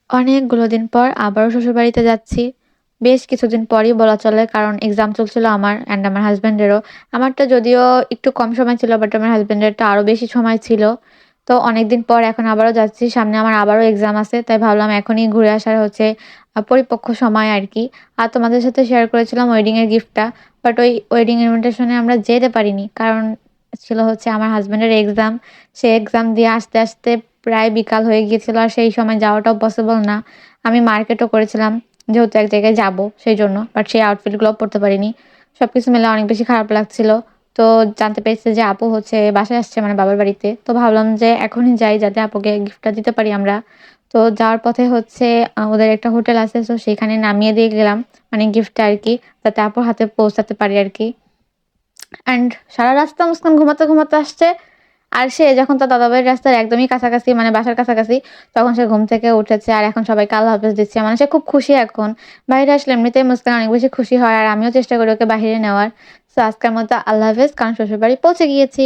অনেকগুলো দিন পর আবারও শ্বশুরবাড়িতে যাচ্ছি। বেশ কিছুদিন পরই বলা চলে, কারণ এক্সাম চলছিল আমার অ্যান্ড আমার হাসব্যান্ডেরও। আমারটা যদিও একটু কম সময় ছিল, বাট আমার হাসব্যান্ডেরটা আরো বেশি সময় ছিল। তো অনেকদিন পর এখন আবারও যাচ্ছি। সামনে আমার আবারও এক্সাম আছে। তাই ভাবলাম এখনই ঘুরে আসার পরিপক্ক সময় আরকি। আর তোমাদের সাথে শেয়ার করেছিলাম ওয়েডিং এর গিফটটা। বাট ওই ওয়েডিং ইনভিটেশনে আমরা যেতে পারিনি। কারণ ছিল আমার হাসব্যান্ডের এক্সাম। সে এক্সাম দিয়ে আসতে প্রায় বিকাল হয়ে গিয়েছিল। আর সেই সময় যাওয়াটাও পসিবল না। আমি মার্কেটও করেছিলাম, যেহেতু এক জায়গায় যাবো সেইজন্য। বাট সেই আউটফিট গুলোও পড়তে পারিনি। সবকিছু মিলে অনেক বেশি খারাপ লাগছিল। তো জানতে পেরেছি যে আপু বাসায় আসছে, মানে বাবার বাড়িতে। তো ভাবলাম যে এখনই যাই, যাতে আপুকে গিফটটা দিতে পারি আমরা। তো যাওয়ার পথে ওদের একটা হোটেল আছে, সো সেখানে নামিয়ে দিয়ে গেলাম। মানে গিফটটা আরকি, যাতে আপুর হাতে পৌঁছাতে পারি আরকি। অ্যান্ড সারা রাস্তা মুস্কান ঘুমাতে আসছে। আর সে যখন তার দাদাবাড়ির রাস্তার একদমই কাছাকাছি, মানে বাসার কাছাকাছি, তখন সে ঘুম থেকে উঠেছে আর এখন সবাইকে আল্লাহ হাফেজ দিচ্ছে। মানে সে খুব খুশি এখন। বাহিরে আসলে এমনিতেই মুস্কান অনেক বেশি খুশি হয়, আর আমিও চেষ্টা করি ওকে বাহিরে নেওয়ার। সো আজকের মতো আল্লাহ হাফেজ, কারণ শ্বশুরবাড়ি পৌঁছে গিয়েছি।